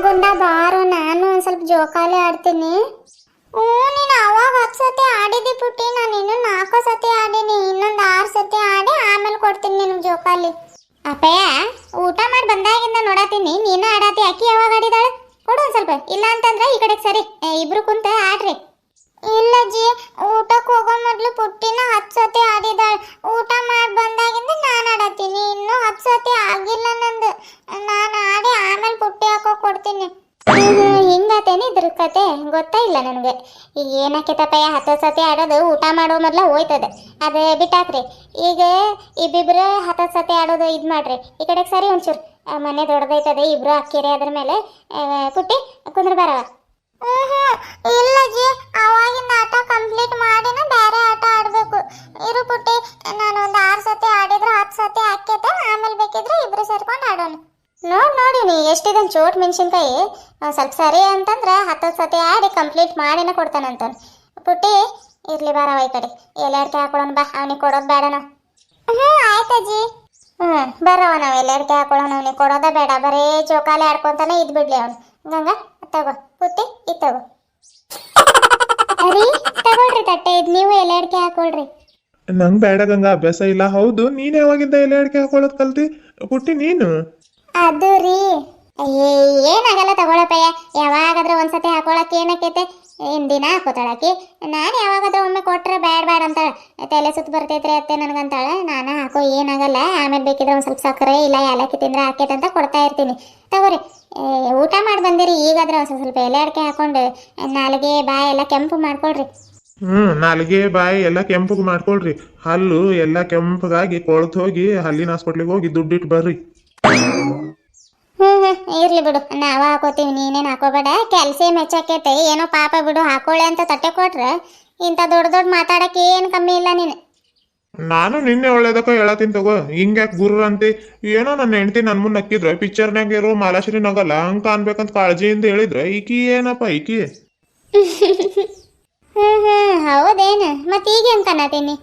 ಗುಂಡ ಬಾರು, ನಾನು ಒಂದು ಸ್ವಲ್ಪ ಜೋಕಾಲಿ ಆಡ್ತೀನಿ. ನೀನು ಅವಾಗ 10 ಸತಿ ಆಡಿದಿ ಪುಟ್ಟಿ, ನಾನು ಇನ್ನೂ 4 ಸತಿ ಆಡೀನಿ. ಇನ್ನೊಂದು 6 ಸತಿ ಆಡಿ ಆಮೇಲೆ ಕೊಡ್ತೀನಿ ನಿನಗೆ ಜೋಕಾಲಿ. ಅಪ್ಪಯ್ಯ, ಊಟ ಮಾಡಿ ಬಂದಾಗಿಂದ ನೋಡತ್ತೀನಿ ನೀನು ಆಡಾತಿ. ಅಕ್ಕಿ ಯಾವಾಗ ಆಡಿದಾಳೆ? ಕೊಡು ಒಂದು ಸ್ವಲ್ಪ. ಇಲ್ಲ ಅಂತಂದ್ರೆ ಈ ಕಡೆಗೆ ಸರಿ, ಇಬ್ರು ಕುಂತ ಆಡ್ರಿ. ಇಲ್ಲ ಜಿ, ಊಟಕ್ಕೆ ಹೋಗೋ ಮೊದಲು ಪುಟ್ಟಿನ 10 ಸತಿ ಆಡಿದಾಳೆ. ಊಟ ಮಾಡಿ ಬಂದಾಗಿಂದ ನಾನು ಆಡತ್ತೀನಿ. ಇನ್ನೂ 10 ಸತಿ ಆಗಿಲ್ಲ ನಂದು. ನಾನು ಆಡಿ ಆಮೇಲೆ ಪುಟ್ಟಿ ಹಾಕೋ ಕೊಡ್ತೀನಿ. ಹಿಂಗಾತೇನೆ ಇದ್ರ ಕತೆ, ಗೊತ್ತಾ ಇಲ್ಲ ನನಗೆ. ಈಗ ಏನಾಕೈತಪ್ಪಯ್ಯ, 10 ಸತಿ ಆಡೋದು ಊಟ ಮಾಡೋ ಮೊದಲ ಹೋಯ್ತದೆ, ಅದು ಬಿಟ್ಟಾಕ್ರಿ. ಈಗ ಇಬ್ಬಿಬ್ರು 10 ಸತಿ ಆಡೋದು ಇದು ಮಾಡ್ರಿ. ಈ ಕಡೆಗೆ ಸರಿ ಒಂಚೂರು, ಮನೆ ದೊಡ್ಡದೈತದೆ, ಇಬ್ರು ಅಕ್ಕಿರಿ. ಅದ್ರ ಮೇಲೆ ಪುಟ್ಟಿ ಕುಂದ್ರ ಬರವ. ಇಲ್ಲ ಜಿ, ಅವಾಗಿಂದ ಆಟ ಕಂಪ್ಲೀಟ್ ಮಾಡಿನ ಬೇರೆ ಆಟ ಆಡಬೇಕು. ಇರು ಪುಟ್ಟಿ, ನಾನು ಒಂದು 6 ಸತಿ ಆಡಿದ್ರೆ 10 ಸತಿ ಆಕೈತೆ. ಆಮೇಲೆ ಬೇಕಿದ್ರೆ ಇಬ್ರು ಸೇರ್ಕೊಂಡು ಆಡೋಣ. ನೋಡಿ ನೀ ಎಷ್ಟಿದಂಗೆ ಚೋಟ್ ಮೆಣಸಿನ್ಕಾಯಿ. ಸ್ವಲ್ಪ ಸರಿ ಅಂತಂದ್ರೆ 10 ಸತಿ ಆಡಿ ಕಂಪ್ಲೀಟ್ ಮಾಡಿನ ಕೊಡ್ತಾನಂತ. ಪುಟ್ಟಿ ಇರ್ಲಿ, ಬಾರವ ಈ ಕಡೆ. ಎಲೆಡ್ಕೆ ಹಾಕೊಳ್ಳೋಣ ಬಾ, ಅವನಿಗೆ ಕೊಡೋದು ಬೇಡ ನಾವು. ಆಯ್ತಜ್ಜಿ. ಬರವ, ನಾವು ಎಲೆಡ್ಕೆ ಹಾಕೊಳ್ಳೋಣ. ಅವನಿಗೆ ಕೊಡೋದ ಬೇಡ, ಬರೀ ಜೋಕಾಲಿ ಆಡ್ಕೊಂತಾನೆ ಇದ್ ಬಿಡ್ಲಿ ಅವನು. ಗಂಗಾ ತಗೋ ಪುಟ್ಟಿ, ಇದು ತಗೋ. ಅರಿ ತಗೊಳ್ರಿ ತಟ್ಟೆ, ಇದು ನೀವು ಎಲೆಡ್ಕೆ ಹಾಕೊಳ್ರಿ. ನಂಗೆ ಬೇಡ ಗಂಗಾ, ಅಭ್ಯಾಸ ಇಲ್ಲ. ಹೌದು, ನೀನು ಯಾವಾಗಿಂದ ಎಲೆ ಅಡಿಕೆ ಹಾಕೊಳ್ಳೋದು ಕಲ್ತಿ ಪುಟ್ಟಿ ನೀನು? ಅದು ರೀ, ಏನಾಗಲ್ಲ ತಗೊಳಪ್ಪಯ್ಯ. ಯಾವಾಗಾದ್ರೂ ಒಂದ್ಸತಿ ಹಾಕೊಳಕ್ಕೆ ಏನಕ್ಕೈತೆ, ದಿನ ಹಾಕೋತಾಳಕಿ. ನಾನು ಯಾವಾಗಾದ್ರೂ ಒಮ್ಮೆ ಕೊಟ್ರೆ ಬ್ಯಾಡ ಅಂತಾಳೆ. ತಲೆ ಸುತ್ತ ಬರ್ತೈತ್ರಿ ಅತ್ತೆ ನನಗಂತಾಳೆ. ನಾನು ಹಾಕೋ ಏನಾಗಲ್ಲ, ಆಮೇಲೆ ಬೇಕಿದ್ರೆ ಒಂದು ಸ್ವಲ್ಪ ಸಕ್ಕರೆ ಇಲ್ಲ ಏಲಕ್ಕಿ ತಿಂದ್ರೆ ಹಾಕೈತೆ ಅಂತ ಕೊಡ್ತಾ ಇರ್ತೀನಿ. ತಗೋರಿ, ಊಟ ಮಾಡಿ ಬಂದಿರಿ. ಈಗಾದ್ರೆ ಒಂದು ಸ್ವಲ್ಪ ಎಲೆ ಅಡಿಕೆ ಹಾಕೊಂಡು ನಾಲಿಗೆ ಬಾಯಿ ಎಲ್ಲ ಕೆಂಪು ಮಾಡ್ಕೊಳ್ರಿ. ನಾಲಿಗೆ ಬಾಯಿ ಎಲ್ಲ ಕೆಂಪಗೆ ಮಾಡ್ಕೊಳ್ರಿ. ಹಲ್ಲು ಎಲ್ಲ ಕೆಂಪಗಾಗಿ ಕೊಳ್ತು ಹೋಗಿ ಹಲ್ಲಿನ ಹಾಸ್ಪಿಟ್ಲಿಗೆ ಹೋಗಿ ದುಡ್ಡಿಟ್ಟು ಬರ್ರಿ. ಇರ್ಲಿ ಬಿಡು, ನಾವ ಹಾಕೋತೀವಿ, ನೀನೇನು ಹಾಕೋಬೇಡ. ಕ್ಯಾಲ್ಸಿಯಂ ಹೆಚ್ಚಾಕೈತೆ ಏನೋ, ಪಾಪ ಬಿಡು. ಹಾಕೊಳ್ಳಿ ಅಂತ ತಟ್ಟೆ ಕೊಟ್ರೆ ಇಂಥ ದೊಡ್ಡ ಮಾತಾಡಕ್ಕೆ ಏನು ಕಮ್ಮಿ ಇಲ್ಲ ನೀನು. ನಾನು ನಿನ್ನೆ ಒಳ್ಳೇದಕ್ಕ ಹೇಳತ್ತೀನಿ ತಗೋ. ಹಿಂಗ್ಯಾಕೆ ಗುರ್ರ ಅಂತೆ. ಏನೋ ನನ್ನ ಹೆಂಡತಿ ನನ್ನ ಮುಂದೆ ನಕ್ಕಿದ್ರೆ ಪಿಕ್ಚರ್ನಾಗ ಇರೋ ಮಾಲಾಶ್ರೀ ನಗಲ್ಲ ಹಂಗೆ ಕಾಣ್ಬೇಕಂತ ಕಾಳಜಿಯಿಂದ ಹೇಳಿದ್ರೆ ಈಕಿ ಏನಪ್ಪ ಈಕಿ. ಹೌದೇನು? ಮತ್ತೆ ಈಗ ಹೆಂಗೆ ಕನ್ನತೀನಿ?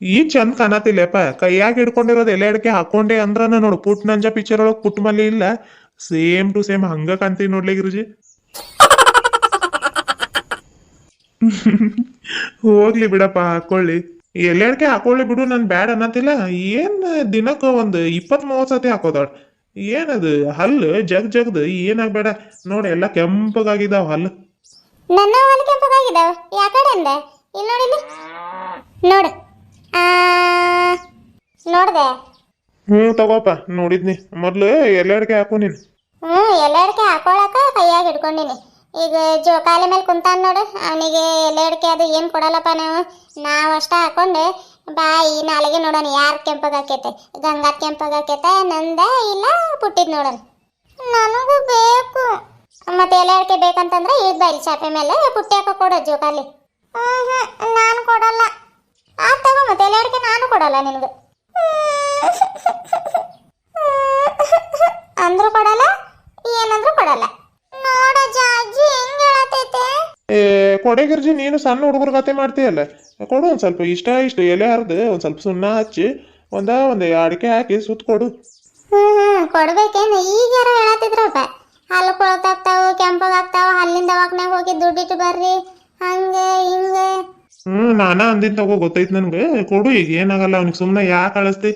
ಈಗ ಚಂದ ಕಾಣತಿಲ್ಲಪ್ಪ. ಕೈಯಾಗ ಹಿಡ್ಕೊಂಡಿರೋದು ಎಲೆ ಅಡಿಕೆ ಹಾಕೊಂಡೆ ಅಂದ್ರ ನೋಡು, ಪುಟ್ ನಂಜ ಪಿಕ್ಚರ್ ಒಳಗೆ ಪುಟ್ ಮಲ್ಲಿ ಇಲ್ಲ, ಸೇಮ್ ಟು ಸೇಮ್ ಹಂಗ ಕಾಣ್ತೀನಿ ನೋಡ್ಲಿ ಗಿರುಜಿ. ಹೋಗ್ಲಿ ಬಿಡಪ್ಪ, ಹಾಕೊಳ್ಳಿ. ಎಲೆ ಅಡಿಕೆ ಹಾಕೊಳ್ಳಿ ಬಿಡು, ನಾನು ಬ್ಯಾಡ ಅನ್ನತಿಲ್ಲ. ಏನ್ ದಿನಕ್ಕೆ ಒಂದು 20-30 ಸತಿ ಹಾಕೋದಾಳ. ಏನದು ಹಲ್ಲು ಜಗ್ದು ಏನಾಗ್ಬೇಡ ನೋಡಿ, ಎಲ್ಲ ಕೆಂಪಗಾಗಿದ್ದಾವ ಹಲ್ಲು. ನನ್ನ ಹಲ್ಲು ಕೆಂಪಗಾಗಿದ್ದಾವ? ಯಾಕಡೆ ಅಂದೆ? ಇಲ್ಲಿ ನೋಡಿಲಿ, ನೋಡು. ನೋಡ್ದೆ? ತಗೋಪ, ನೋಡಿದ್ನಿ. ಮೊದ್ಲು ಎಲೆ ಅಡಿಕೆ ಹಾಕೋ ನೀನು. ಎಲೆ ಅಡಿಕೆ ಹಾಕೊಳಕ ಕೈಯಾಗ ಹಿಡ್ಕೊಂಡಿನಿ. ಈಗ ಜೋಕಾಲಿ ಮೇಲೆ ಕುಂತಾನ ನೋಡು, ಅವನಿಗೆ ಎಲೆ ಅಡಿಕೆ ಅದು ಏನು ಕೊಡಲ್ಲಪ್ಪ ನಾವು ಅಷ್ಟ ಹಾಕೊಂಡು ಬಾಯಿ ನಾಲಿಗೆ ನೋಡೋಣ ಯಾರು ಕೆಂಪಗಾಕೈತೆ. ಗಂಗಾತ್ ಕೆಂಪಗಾಕೈತೆ, ನಂದ ಇಲ್ಲ ಪುಟ್ಟಿದ್ ನೋಡೋಣ. ನನಗೂ ಬೇಕು. ಮತ್ತೆ ಎಲೆ ಅಡಿಕೆ ಬೇಕಂತಂದ್ರೆ ಈಗ ಇಲ್ಲಿ ಚಾಪೆ ಮೇಲೆ ಪುಟ್ಟಿ ಹಾಕೋ ಕೊಡೋ ಜೋಕಾಲಿ. ನಾನು ಕೊಡಲ್ಲ. ತಗೋ, ಮತ್ತೆ ಎಲೆ ಅಡಿಕೆ ನಾನು ಕೊಡಲ್ಲ ನಿನಗೆ. ಅಂದ್ರೂ ಕೊಡಲ್ಲ, ಏನಂದ್ರೂ ಕೊಡಲ್ಲ. ನೋಡ ಜಾಜಿ ಹೆಂಗ್ ಹೇಳತೈತೆ. ಕೊಡೆಗಿರ್ಜಿ, ನೀನು ಸಣ್ಣ ಹುಡುಗರ ಕತೆ ಮಾಡ್ತೀಯಲ್ಲ, ಕೊಡು ಒಂದು ಸ್ವಲ್ಪ. ಇಷ್ಟ ಎಲೆ ಹರಿದು ಒಂದು ಸ್ವಲ್ಪ ಸುಣ್ಣ ಹಚ್ಚಿ ಒಂದು ಅಡಿಕೆ ಹಾಕಿ ಸುತ್ತ ಕೊಡು. ಕೊಡ್ಬೇಕೇನು? ಈಗ ಯಾರೋ ಹೇಳತ್ತಿದ್ರಪ್ಪ, ಹಲ್ಲು ಕೊಳತಾಗ್ತಾವು, ಕೆಂಪಗಾಗ್ತಾವ, ಹಲ್ಲಿಂದ ದವಾಖಾನ್ಯಾಗ ಹೋಗಿ ದುಡ್ಡಿಟ್ಟು ಬರ್ರಿ ಹಂಗೆ ಹಿಂಗೆ. ನಾನ ಅಂದಿನ ತಗೋ, ಗೊತ್ತೈತಿ ನನ್ಗೆ. ಕೊಡು, ಈಗ ಏನಾಗಲ್ಲ ಅವ್ನಿಗೆ, ಸುಮ್ಮನೆ ಯಾಕೆ ಕಳಿಸ್ತಿ?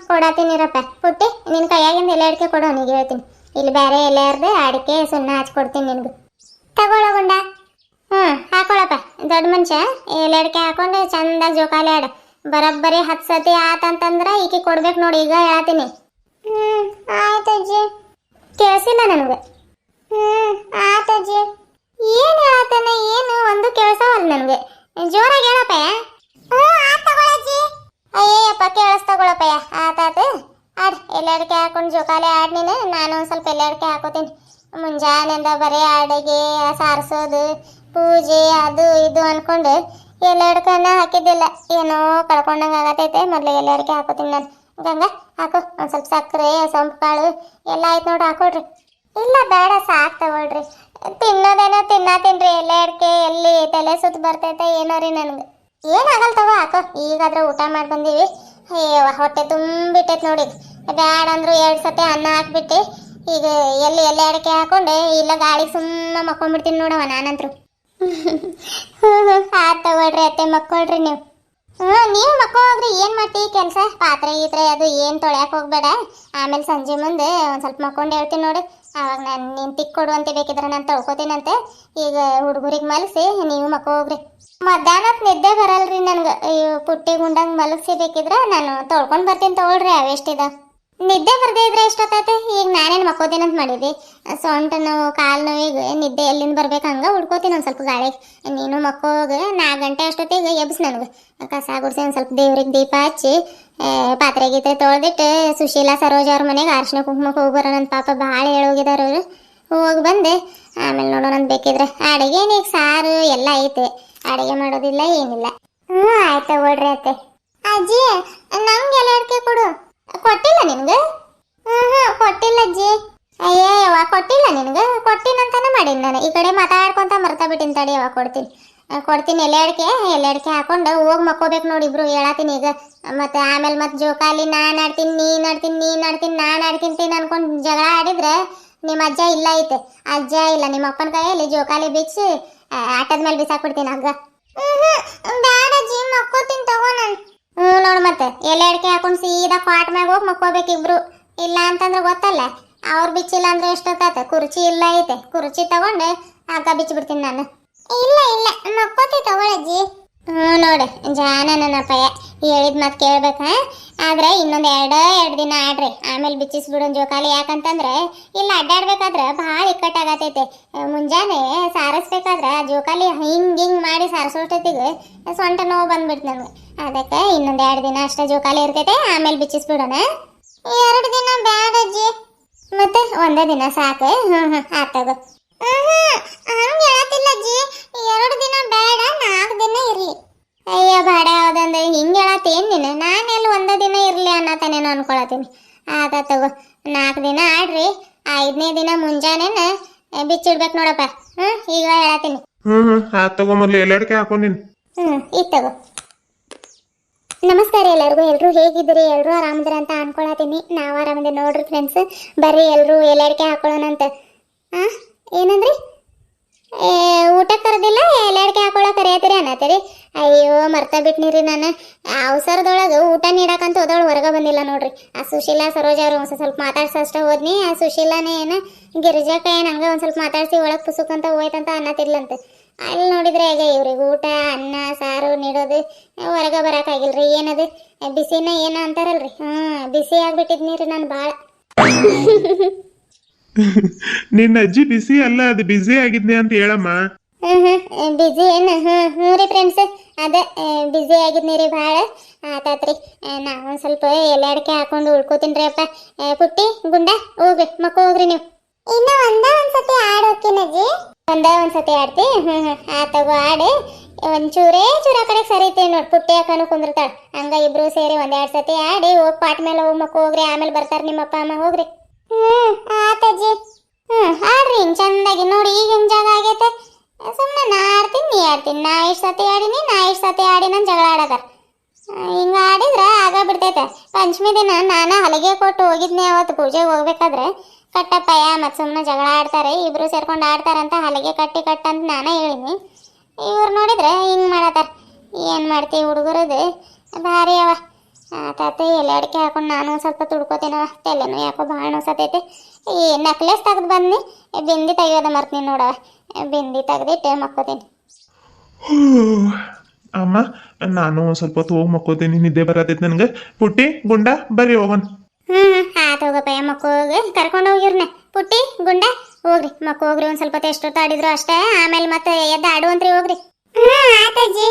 ಕೊಡತ್ತೀನಿರಪ್ಪ. ಪುಟ್ಟಿ, ನಿನ್ ಕೈಯಾಗಿಂದ ಎಲೆ ಅಡಿಕೆ ಕೊಡು, ಅವನಿಗೆ ಹೇಳ್ತೀನಿ. ಇಲ್ಲಿ ಬೇರೆ ಎಲೆ ಹರಿದು ಅಡಿಕೆ ಸುಣ್ಣ ಹಚ್ಕೊಡ್ತೀನಿ ನಿನ್ಗೆ. ತಗೊಳಗುಂಡ. ಹಾಕೊಳಪ್ಪ, ದೊಡ್ಡ ಮನುಷ್ಯ. ಎಲೆ ಅಡಿಕೆ ಹಾಕೊಂಡು ಚಂದ ಜೋಕಾಲಿ ಆಡ. ಬರೋಬ್ಬರಿ 10 ಸತಿ ಆತಂತಂದ್ರೆ ಈಕಿ ಕೊಡ್ಬೇಕು ನೋಡಿ, ಈಗ ಹೇಳತ್ತೀನಿ. ಆಯ್ತಜ್ಜಿ. ಕೇಳಿಸಿಲ್ಲ ನನಗೆ. ಆಯ್ತಜ್ಜಿ. ಏನು ಹೇಳತ್ತಾನೆ, ಏನು ಒಂದು ಕೇಳಿಸವಲ್ಲ ನನಗೆ. ಜೋರಾಗಿ ಹೇಳಪ್ಪ. ಅಯ್ಯಪ್ಪ, ಕೇಳಿಸ್ತಗೊಳಪ್ಪಯ್ಯ. ಆತಾತು, ಆಡ್. ಎಲೆ ಅಡಿಕೆ ಹಾಕೊಂಡು ಜೋಕಾಲಿ ಆಡ್ ನೀನು. ನಾನು ಒಂದು ಸ್ವಲ್ಪ ಎಲೆ ಅಡಿಕೆ ಹಾಕೋತೀನಿ. ಮುಂಜಾನೆಯಿಂದ ಬರೀ ಅಡುಗೆ ಸಾರಿಸೋದು, ಪೂಜೆ ಅದು ಇದು ಅನ್ಕೊಂಡು ಎಲೆ ಅಡಿಕೆನ ಹಾಕಿದ್ದಿಲ್ಲ. ಏನೋ ಕಳ್ಕೊಂಡಂಗೆ ಆಗತೈತೆ. ಮೊದಲು ಎಲೆ ಅಡಿಕೆ ಹಾಕೋತೀನಿ ನಾನು. ಗಂಗಾ ಹಾಕು, ಒಂದು ಸ್ವಲ್ಪ ಸಕ್ಕರೆ, ಸೊಂಪು ಕಾಳು ಎಲ್ಲ ಆಯ್ತು ನೋಡ್ರಿ, ಹಾಕೊಳ್ರಿ. ಇಲ್ಲ ಬೇಡ, ಸಾಕು ತಗೊಳ್ರಿ. ತಿನ್ನೋದೇನೋ ತಿನ್ನತ್ತೀನ್ರಿ. ಎಲೆ ಅಡಿಕೆ ಎಲ್ಲಿ ತಲೆ ಸುತ್ತ ಬರ್ತೈತೆ ಏನೋ ರೀ ನನಗೆ. ಏನಾಗಲ್ಲ ತಗೋ, ಹಾಕೋ. ಈಗಾದ್ರೆ ಊಟ ಮಾಡಿ ಬಂದೀವಿ. ಹೊಟ್ಟೆ ತುಂಬಿಟ್ಟೈತೆ ನೋಡಿ. ಬ್ಯಾಡ ಅಂದ್ರು 2 ಸತಿ ಅನ್ನ ಹಾಕ್ಬಿಟ್ಟು ಈಗ ಎಲೆ ಅಡಿಕೆ ಹಾಕೊಂಡೆ ಇಲ್ಲ ಗಾಳಿಗೆ ಸುಮ್ಮ ಮಕ್ಕೊಂಡ್ಬಿಡ್ತೀನಿ ನೋಡವ ನಾನಂತ್ರು. ಆತ್ ತಗೊಳ್ರಿ ಅತ್ತೆ ಮಕ್ಕೊಳ್ರಿ ನೀವು. ನೀವು ಮಕ್ಕೋಗ್ರಿ, ಏನ್ ಮಾಡ್ತೀವಿ ಕೆಲಸ ಪಾತ್ರೆ ಗೀತ್ರೆ ಅದು ಏನ್ ತೊಳ್ಯಾಕ ಹೋಗ್ಬೇಡ. ಆಮೇಲೆ ಸಂಜೆ ಮುಂದೆ ಒಂದ್ ಸ್ವಲ್ಪ ಮಕ್ಕೊಂಡು ಹೇಳ್ತೀನಿ ನೋಡು, ಅವಾಗ ನಾನು ನೀನ್ ತಿಕ್ ಕೊಡುವಂತೆ ಬೇಕಿದ್ರೆ ನಾನು ತೊಳ್ಕೊತೀನಂತೆ. ಈಗ ಹುಡುಗರಿಗೆ ಮಲಸಿ ನೀವು ಮಕ್ಕೋಗ್ರಿ. ಮಧ್ಯಾಹ್ನಕ್ಕೆ ನಿದ್ದೆ ಬರಲ್ರಿ ನನ್ಗೆ. ಪುಟ್ಟಿ ಗುಂಡಂಗ್ ಮಲಗಿಸಿ ಬೇಕಿದ್ರೆ ನಾನು ತೊಳ್ಕೊಂಡ್ ಬರ್ತೀನಿ ತಗೊಳ್ರಿ, ಅವೆಷ್ಟಿದ. ನಿದ್ದೆ ಬರ್ದೇ ಇದ್ರೆ ಎಷ್ಟೊತ್ತೈತೆ? ಈಗ ನಾನೇನು ಮಕ್ಕೋತೀನಂತ ಮಾಡಿದ್ವಿ. ಸೊಂಟ ನೋವು ಕಾಲು ನೋವಿಗೆ ನಿದ್ದೆ ಎಲ್ಲಿಂದ ಬರ್ಬೇಕು ಹಂಗೆ ಹುಡ್ಕೋತೀನಿ ಒಂದು ಸ್ವಲ್ಪ ಗಾಳಿಗೆ. ನೀನು ಮಕ್ಕೋಗ 4 ಗಂಟೆ ಅಷ್ಟೊತ್ತಿಗೆ ಎಬ್ಸ್ ನನಗೆ. ಕಸ ಗುಡಿಸಿ ಒಂದು ಸ್ವಲ್ಪ ದೇವ್ರಿಗೆ ದೀಪ ಹಚ್ಚಿ ಪಾತ್ರೆ ಗೀತ್ರೆ ತೊಳೆದಿಟ್ಟು ಸುಶೀಲಾ ಸರೋಜ ಅವ್ರ ಮನೆಗೆ ಅರ್ಶಿನ ಕುಂಕುಮಕ್ಕೆ ಹೋಗಿ ಬರೋಣ. ನನ್ನ ಪಾಪ ಭಾಳ ಹೇಳೋಗಿದಾರ ಅವರು. ಹೋಗಿ ಬಂದೆ ಆಮೇಲೆ ನೋಡೋಣ ಬೇಕಿದ್ರೆ. ಅಡುಗೆ ಈಗ ಸಾರು ಎಲ್ಲ ಐತೆ, ಅಡುಗೆ ಮಾಡೋದಿಲ್ಲ ಏನಿಲ್ಲ. ಆಯ್ತು ತಗೊಳ್ರಿ ಅತ್ತೆ. ಅಜ್ಜಿ ನಂಗೆ ಎಲ್ಲ ಅಡಿಕೆ ಕೊಡು. ಕೊಟ್ಟಿಲ್ಲ ನಿನ್ಗೆ? ಕೊಟ್ಟಿಲ್ಲ ಅಜ್ಜಿ. ಅಯ್ಯೋ ಯಾವಾಗ ಕೊಟ್ಟಿಲ್ಲ ನಿನ್ಗೆ? ಕೊಟ್ಟಿನಂತಾನೆ ಮಾಡೀನಿ ನಾನು. ಈ ಕಡೆ ಮಾತಾಡ್ಕೊಂತ ಮರ್ತಾ ಬಿಟ್ಟಿನಿ, ತಡಿ ಯಾವಾಗ ಕೊಡ್ತೀನಿ. ಎಲೆ ಅಡಿಕೆ ಹಾಕೊಂಡು ಹೋಗಿ ಮಕ್ಕೋಬೇಕು ನೋಡಿ ಇಬ್ರು. ಹೇಳತ್ತೀನಿ ಈಗ. ಮತ್ತೆ ಆಮೇಲೆ ಮತ್ತೆ ಜೋಕಾಲಿ ನಾನು ಆಡ್ತೀನಿ ನೀನು ಆಡ್ತೀನಿ ನಾನು ಆಡ್ತೀನಿ ಅನ್ಕೊಂಡು ಜಗಳ ಆಡಿದ್ರೆ ನಿಮ್ಮ ಅಜ್ಜ ಇಲ್ಲ ಐತೆ. ಅಜ್ಜ ಇಲ್ಲ, ನಿಮ್ಮ ಅಪ್ಪನ ಕೈಯಲ್ಲಿ ಜೋಕಾಲಿ ಬಿಚ್ಚಿ ಆಟದ ಮೇಲೆ ಬಿಸಾಕ್ಬಿಡ್ತೀನಿ ಹಗ್ಗ. ಬ್ಯಾಡ ಅಜ್ಜಿ, ಮಕ್ಕೋತೀನಿ ತಗೋ ನಾನು. ನೋಡು ಮತ್ತೆ ಎಲೆ ಅಡಿಕೆ ಹಾಕೊಂಡು ಸೀದಾ ಕ್ವಾಟ್ ಮ್ಯಾಗ ಹೋಗಿ ಮಕ್ಕೋಬೇಕು ಇಬ್ರು. ಇಲ್ಲ ಅಂತಂದ್ರೆ ಗೊತ್ತಲ್ಲ, ಅವ್ರು ಬಿಚ್ಚಿಲ್ಲ ಅಂದ್ರೆ ಎಷ್ಟೊತ್ತಾತ. ಕುರ್ಚಿ ಇಲ್ಲ ಐತೆ, ಕುರ್ಚಿ ತಗೊಂಡು ಹಗ್ಗ ಬಿಚ್ಚಿಬಿಡ್ತೀನಿ ನಾನು. ಇಲ್ಲ ಮಕ್ಕೋತಿ ತಗೊಳಜ್ಜಿ. ನೋಡು ಜಾನ ನನ್ನಪ್ಪಯ್ಯ ಹೇಳಿದ ಮತ್ತೆ ಕೇಳ್ಬೇಕಾ. ಆದ್ರೆ ಇನ್ನೊಂದು ಎರಡು ದಿನ ಆಡ್ರಿ, ಆಮೇಲೆ ಬಿಚ್ಚಿಸ್ಬಿಡೋಣ ಜೋಕಾಲಿ. ಯಾಕಂತಂದ್ರೆ ಇಲ್ಲ ಅಡ್ಡಾಡ್ಬೇಕಾದ್ರೆ ಭಾಳ ಇಕ್ಕಟ್ಟಾಗತೈತೆ. ಮುಂಜಾನೆ ಸಾರಿಸ್ಬೇಕಾದ್ರೆ ಜೋಕಾಲಿ ಹಿಂಗ್ ಮಾಡಿ ಸಾರಿಸೋಷ್ಟೊತ್ತಿಗೆ ಸೊಂಟ ನೋವು ಬಂದ್ಬಿಡ್ತು ನನಗೆ. ಅದಕ್ಕೆ ಇನ್ನೊಂದು 2 ದಿನ ಅಷ್ಟೇ ಜೋಕಾಲಿ ಇರ್ತೈತೆ, ಆಮೇಲೆ ಬಿಚ್ಚಿಸ್ಬಿಡೋಣ. 2 ದಿನ ಬ್ಯಾಡ ಅಜ್ಜಿ, ಮತ್ತೆ ಒಂದೇ ದಿನ ಸಾಕು. ಆತಗ. ಹಂಗೆ ಹೇಳತ್ತಿಲ್ಲ ಅಜ್ಜಿ, 2 ದಿನ ಬೇಡ 4 ದಿನ ಇರ್ಲಿ. ಅಯ್ಯ ಬಾಡ ಯಾವ್ದಂದ್ರೆ ಹಿಂಗೆ ಹೇಳತ್ತೇನು ನೀನು? ನಾನೆಲ್ಲಿ ಒಂದೇ ದಿನ ಇರಲಿ ಅನ್ನತಾನೇನೋ ಅನ್ಕೊಳತೀನಿ. ಆತ ತಗೋ, 4 ದಿನ ಆಡ್ರಿ. 5ನೇ ದಿನ ಮುಂಜಾನೆನ ಬಿಚ್ಚಿಡ್ಬೇಕು ನೋಡಪ್ಪ. ಈಗ ಹೇಳತ್ತೀನಿ. ಆತ್ ತಗೋ, ಮೊದ್ಲು ಎಲೆ ಅಡಿಕೆ ಹಾಕೊಂಡಿನಿ. ಈಗ ತಗೋ. ನಮಸ್ಕಾರ ಎಲ್ಲರೂ ಹೇಗಿದ್ದೀರಿ? ಎಲ್ಲರೂ ಆರಾಮದಿರ ಅಂತ ಅನ್ಕೊಳತೀನಿ. ನಾವು ಆರಾಮದಿ ನೋಡ್ರಿ ಫ್ರೆಂಡ್ಸ್. ಬರ್ರಿ ಎಲ್ಲರೂ ಎಲೆ ಅಡಿಕೆ ಹಾಕೊಳ್ಳೋಣಂತ. ಏನಂದ್ರಿ? ಊಟಕ್ಕೆ ಕರೆದಿಲ್ಲ, ಎಲೆ ಅಡಿಕೆ ಹಾಕೊಳ್ಳೋಕೆ ಕರೆಯತ್ತೀರಿ ಅನ್ನತ್ತೀರಿ. ಅಯ್ಯೋ ಮರ್ತಾ ಬಿಟ್ನಿರಿ ನಾನು. ಅವಸರದೊಳಗೆ ಊಟ ನೀಡಕ್ಕಂತ ಹೋದವಳು ಹೊರಗೆ ಬಂದಿಲ್ಲ ನೋಡ್ರಿ. ಆ ಸುಶೀಲಾ ಸರೋಜ ಅವರು ಒಂದು ಸ್ವಲ್ಪ ಮಾತಾಡ್ಸಷ್ಟೇ ಹೋದ್ನಿ. ಆ ಸುಶೀಲಾನೇ ಏನು ಗಿರಿಜಾಕ ಏನು ಹಂಗೆ ಒಂದು ಸ್ವಲ್ಪ ಮಾತಾಡ್ಸಿ ಒಳಗೆ ಪುಸುಕಂತ ಹೋಯ್ತಂತ ಅನ್ನತಿರ್ಲಂತೆ. ಅಲ್ಲಿ ನೋಡಿದ್ರೆ ಈಗ ಇವ್ರಿಗೆ ಊಟ ಅನ್ನ ಸಾರು ನೀಡೋದು ಹೊರಗೆ ಬರೋಕ್ಕಾಗಿಲ್ರಿ. ಏನದು ಬಿಸಿನ ಏನೋ ಅಂತಾರಲ್ರಿ, ಬಿಸಿ ಆಗ್ಬಿಟ್ಟಿದ್ನಿ ನಾನು ಭಾಳ. ನಿನ್ನ ಅಜ್ಜಿ ಬಿಸಿ ಅಲ್ಲ, ಅದು ಬಿಸಿ ಆಗಿದ್ನಿ ಅಂತ ಹೇಳಮ್ಮ. ಬಿಸಿ ಏನು? ಹ್ಞೂ ರೀ ಫ್ರೆಂಡ್ಸ್, ಅದೇ ಬಿಸಿ ಆಗಿದ್ನಿ ರೀ ಭಾಳ. ಆತಾತ್ರಿ, ನಾವೊಂದು ಸ್ವಲ್ಪ ಎಲೆ ಅಡಿಕೆ ಹಾಕೊಂಡು ಉಳ್ಕೋತೀನಿ ರೀ ಅಪ್ಪ. ಪುಟ್ಟಿ ಗುಂಡ ಹೋಗ್ರಿ ಹೋಗ್ರಿ ನೀವು. ಇನ್ನು ಒಂದ್ಸತಿ ಆಡೋಕಿನಜ್ಜಿ. ಒಂದ್ಸತಿ ಆಡ್ತಿ? ಆತಗೋ ಆಡು. ಚೂರ ಕಡೆ ಸರಿತೀವಿ ನೋಡಿ. ಪುಟ್ಟಿ ಹಾಕೊಂಡು ಕುಂದಿರ್ತಾಳೆ. ಹಂಗ ಇಬ್ರು ಸೇರಿ 1-2 ಸತಿ ಆಡಿ ಹೋಗಿ ಪಾಟ್ ಮೇಲೆ ಹೋಗಿ ಹೋಗ್ರಿ. ಆಮೇಲೆ ಬರ್ತಾರೆ ನಿಮ್ಮ ಅಪ್ಪ ಅಮ್ಮ. ಹೋಗ್ರಿ. ಆತಜ್ಜಿ. ಆಡ್ರಿ ಹಿಂಗೆ ಚಂದಾಗಿ. ನೋಡಿ ಈಗ ಹಿಂಗೆ ಜಾಗ ಆಗೈತೆ. ಸುಮ್ಮನೆ ನಾ ಆಡ್ತೀನಿ ನೀ ಆಡ್ತೀನಿ, ನಾ ಇಷ್ಟು ಸತಿ ಆಡಿನಿ ನಾ ಇಷ್ಟು ಸತಿ ಆಡಿ ನಾನು ಜಗಳ ಆಡೋದಾರ. ಹಿಂಗೆ ಆಡಿದ್ರೆ ಆಗ ಬಿಡ್ತೈತೆ. ಪಂಚಮಿ ದಿನ ನಾನು ಹಲಗೆ ಕೊಟ್ಟು ಹೋಗಿದ್ನಿ. ಅವತ್ತು ಪೂಜೆಗೆ ಹೋಗ್ಬೇಕಾದ್ರೆ ಕಟ್ಟಪ್ಪಯ್ಯ ಮತ್ತು ಸುಮ್ಮನೆ ಜಗಳ ಆಡ್ತಾರೆ, ಇಬ್ರು ಸೇರ್ಕೊಂಡು ಆಡ್ತಾರಂತ ಹಲಗೆ ಕಟ್ಟಂತ ನಾನೇ ಹೇಳಿನಿ. ಇವ್ರು ನೋಡಿದ್ರೆ ಹಿಂಗೆ ಮಾಡತ್ತಾರ. ಏನು ಮಾಡ್ತೀವಿ ಹುಡುಗರದು ಭಾರಿ ಅವ. ಆತಾತ ಎಲೆ ಅಡಿಕೆ ಹಾಕೊಂಡು ನಾನು ಸ್ವಲ್ಪ ತುಡ್ಕೋತೀನವ. ತಲೆನೂ ಯಾಕೋ ಭಾಳ ನೋಸತೈತೆ. ಈ ನೆಕ್ಲೆಸ್ ತೆಗೆದು ಬಂದು ಬಿಂದಿ ತೆಗಿಯೋದ ಮರ್ತೀನಿ ನೋಡವ. ಬಿಂದಿ ತೆಗೆದಿಟ್ಟು ಮಕ್ಕೋತೀನಿ. ಅಮ್ಮ ನಾನು ಸ್ವಲ್ಪ ಹೊತ್ತು ಹೋಗಿ ಮಕ್ಕೋತೀನಿ, ನಿದ್ದೆ ಬರತೈತೆ ನನಗೆ. ಪುಟ್ಟಿ ಗುಂಡ ಬರ್ರಿ ಹೋಗೋಣ. ಆತ ಹೋಗಪ್ಪ ಮಕ್ಕೋಗಿ ಕರ್ಕೊಂಡು ಹೋಗಿರ್ನ. ಪುಟ್ಟಿ ಗುಂಡ ಹೋಗ್ರಿ ಮಕ್ಕೋಗ್ರಿ. ಒಂದು ಸ್ವಲ್ಪ ಎಷ್ಟೊತ್ತು ಆಡಿದ್ರು ಅಷ್ಟೇ, ಆಮೇಲೆ ಮತ್ತೆ ಎದ್ದು ಆಡುವಂತ್ರಿ ಹೋಗ್ರಿ. ಆತಜ್ಜಿ.